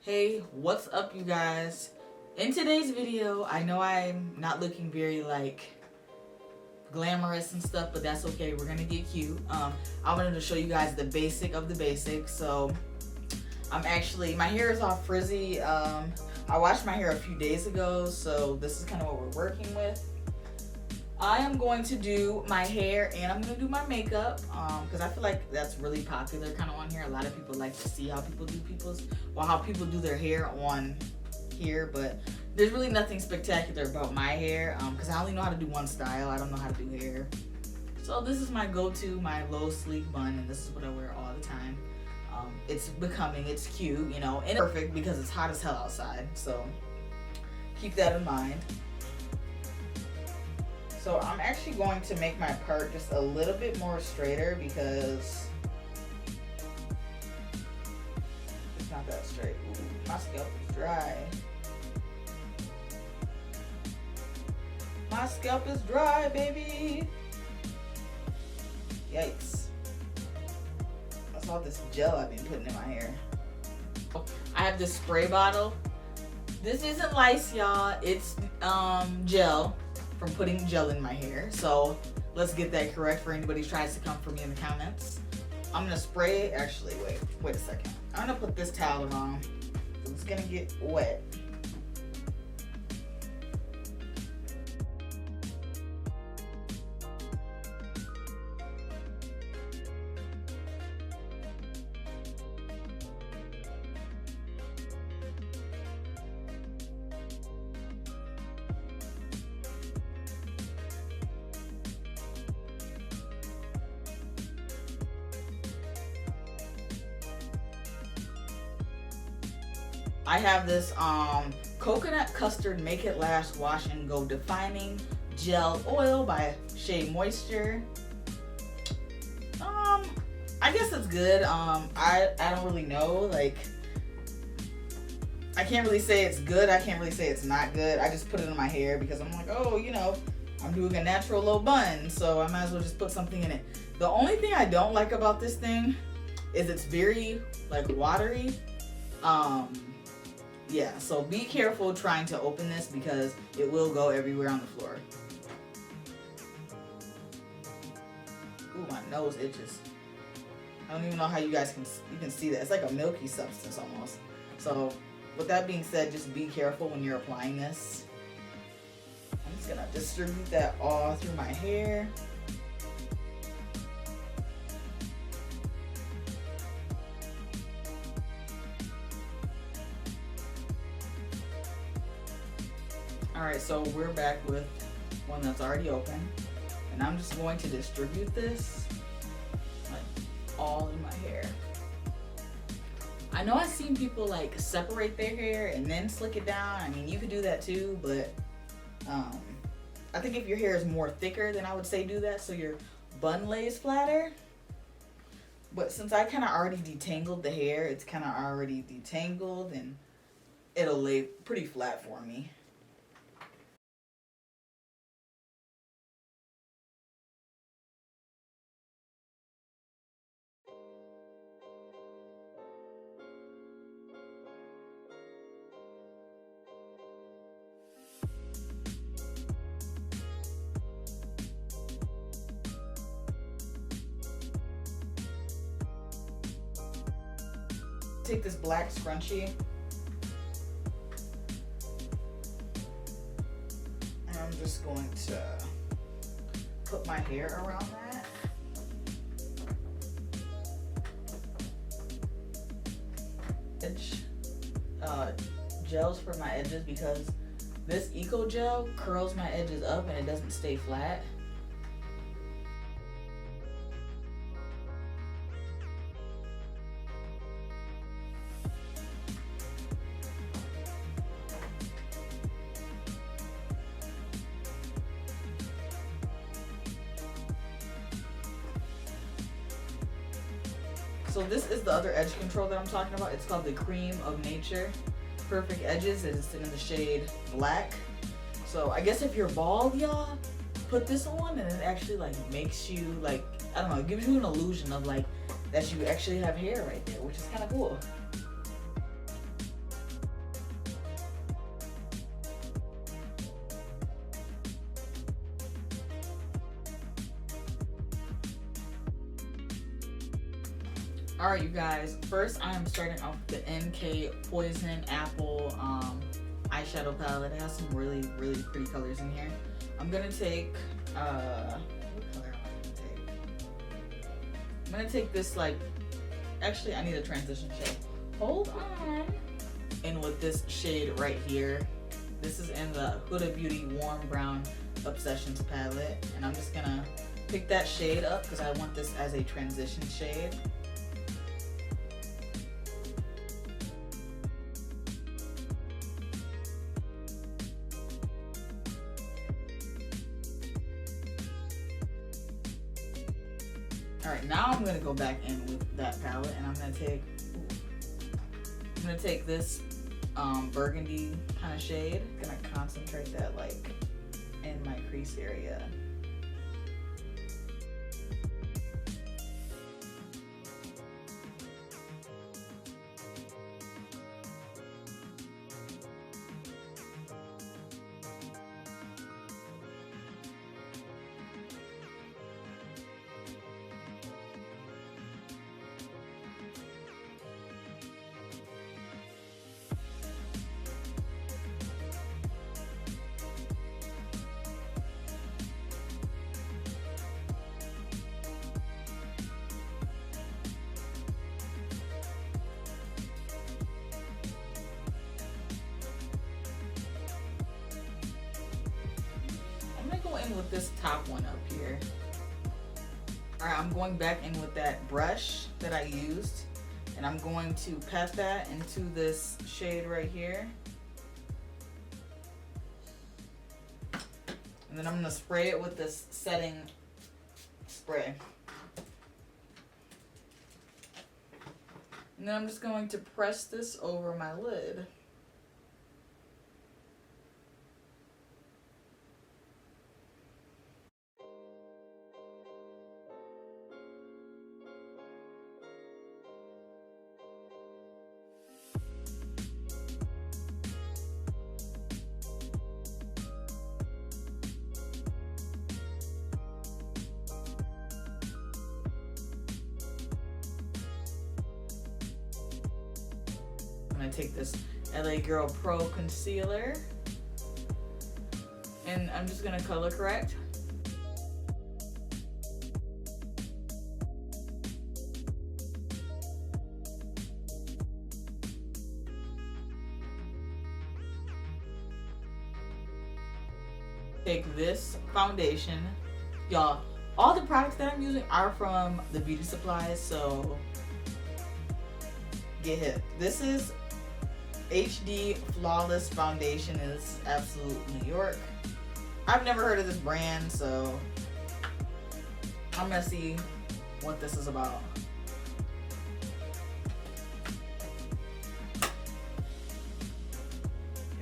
Hey, what's up you guys? In today's video, I know I'm not looking very glamorous and stuff, but that's okay. We're gonna get cute. I wanted to show you guys the basic of the basics. So my hair is all frizzy. I washed my hair a few days ago, so this is kind of what we're working with. I am going to do my hair and I'm going to do my makeup because I feel like that's really popular kind of on here. A lot of people like to see how people do how people do their hair on here, but there's really nothing spectacular about my hair because I only know how to do one style. I don't know how to do hair. So this is my go-to, my low sleek bun, and this is what I wear all the time. It's becoming, it's cute, you know, and it's perfect because it's hot as hell outside. So keep that in mind. So I'm actually going to make my part just a little bit more straighter because it's not that straight. Ooh, my scalp is dry. My scalp is dry, baby. Yikes. That's all this gel I've been putting in my hair. I have this spray bottle. This isn't lice, y'all. It's gel. From putting gel in my hair. So let's get that correct for anybody who tries to come for me in the comments. I'm gonna spray, actually, wait a second. I'm gonna put this towel around. So it's gonna get wet. I have this coconut custard make it last wash and go defining gel oil by Shea Moisture. I guess it's good. I don't really know, I can't really say it's good, I can't really say it's not good. I just put it in my hair because I'm like, oh, you know, I'm doing a natural low bun, so I might as well just put something in it. The only thing I don't like about this thing is it's very watery. Yeah, so be careful trying to open this because it will go everywhere on the floor. Ooh, my nose itches. I don't even know how you guys can see that. It's like a milky substance almost. So with that being said, just be careful when you're applying this. I'm just gonna distribute that all through my hair. Alright, so we're back with one that's already open. And I'm just going to distribute this all in my hair. I know I've seen people separate their hair and then slick it down. I mean, you could do that too, but I think if your hair is more thicker, then I would say do that so your bun lays flatter. But since I kind of already detangled the hair, it's kind of already detangled and it'll lay pretty flat for me. Take this black scrunchie and I'm just going to put my hair around that. Gels for my edges because this Eco Gel curls my edges up and it doesn't stay flat. So this is the other edge control that I'm talking about. It's called the Cream of Nature Perfect Edges. It's in the shade black. So I guess if you're bald, y'all, put this on and it actually makes you I don't know, it gives you an illusion of that you actually have hair right there, which is kind of cool. Alright, you guys. First, I am starting off with the NK Poison Apple eyeshadow palette. It has some really, really pretty colors in here. I'm gonna take, what color am I gonna take? I'm gonna take this, like, actually, I need a transition shade. Hold on. And with this shade right here, this is in the Huda Beauty Warm Brown Obsessions palette. And I'm just gonna pick that shade up because I want this as a transition shade. Alright, now I'm gonna go back in with that palette and I'm gonna take this burgundy kind of shade. I'm gonna concentrate that like in my crease area. With this top one up here. Alright, I'm going back in with that brush that I used and I'm going to pat that into this shade right here. And then I'm going to spray it with this setting spray. And then I'm just going to press this over my lid. I'm gonna take this LA Girl Pro Concealer and I'm just gonna color correct. Take this foundation. Y'all, all the products that I'm using are from the beauty supplies, so get hip. This is HD Flawless Foundation, and this is absolute New York. I've never heard of this brand, so I'm gonna see what this is about.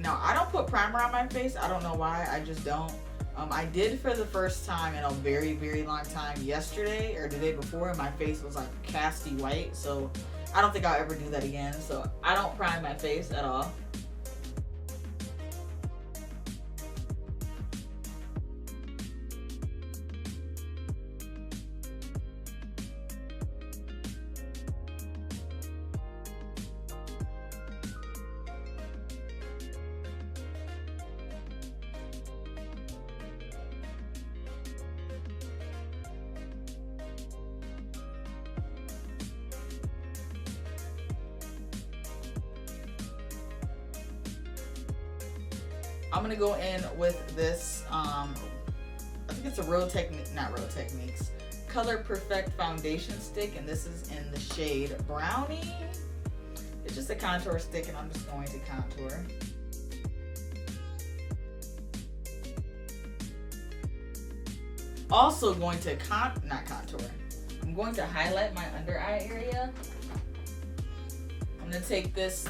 Now, I don't put primer on my face. I don't know why, I just don't. I did for the first time in a very, very long time yesterday or the day before, and my face was like casty white, so I don't think I'll ever do that again. So I don't prime my face at all. I'm gonna go in with this, I think it's a Color Perfect foundation stick, and this is in the shade Brownie. It's just a contour stick, and I'm just going to contour. Also going to I'm going to highlight my under eye area. I'm gonna take this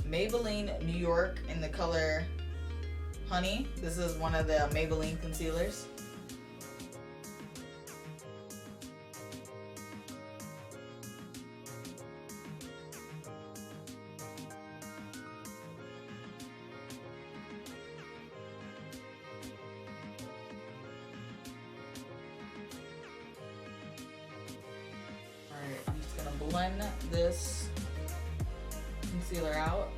Maybelline New York in the color Honey. This is one of the Maybelline concealers. blend this concealer out.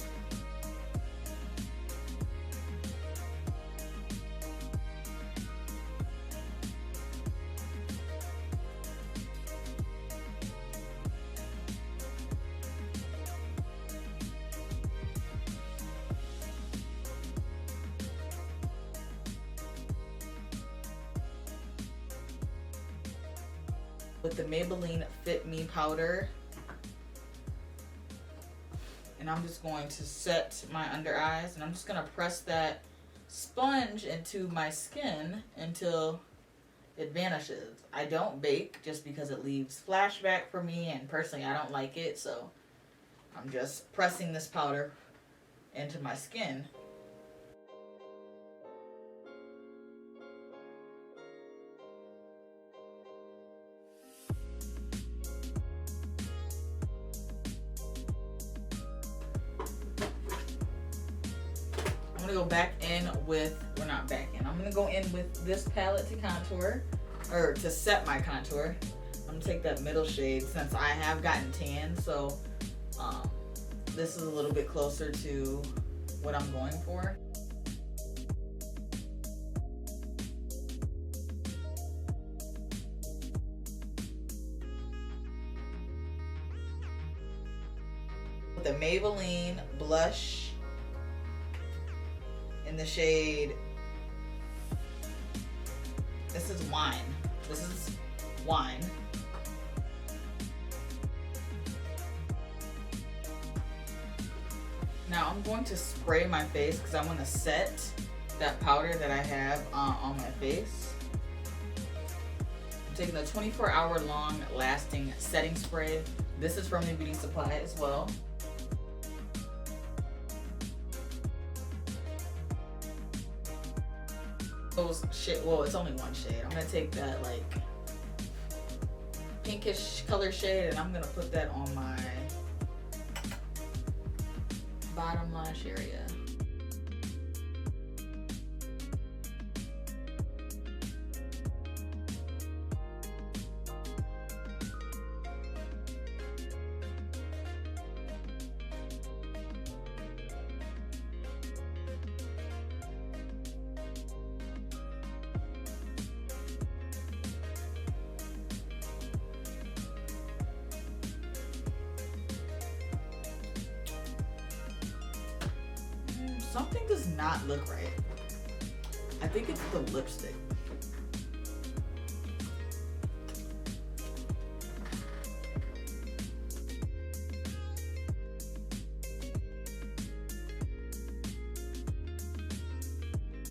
With the Maybelline Fit Me powder, and I'm just going to set my under eyes, and I'm just going to press that sponge into my skin until it vanishes. I don't bake just because it leaves flashback for me, and personally I don't like it, so I'm just pressing this powder into my skin. I'm gonna go back in with, we're not back in, I'm gonna go in with this palette to contour, or to set my contour. I'm gonna take that middle shade since I have gotten tan, so this is a little bit closer to what I'm going for. With the Maybelline blush in the shade, this is Wine. This is Wine. Now I'm going to spray my face because I want to set that powder that I have on my face. I'm taking the 24-hour long lasting setting spray. This is from the Beauty Supply as well. Those shade, well, it's only one shade. I'm gonna take that like pinkish color shade and I'm gonna put that on my bottom lash area. Something does not look right. I think it's the lipstick.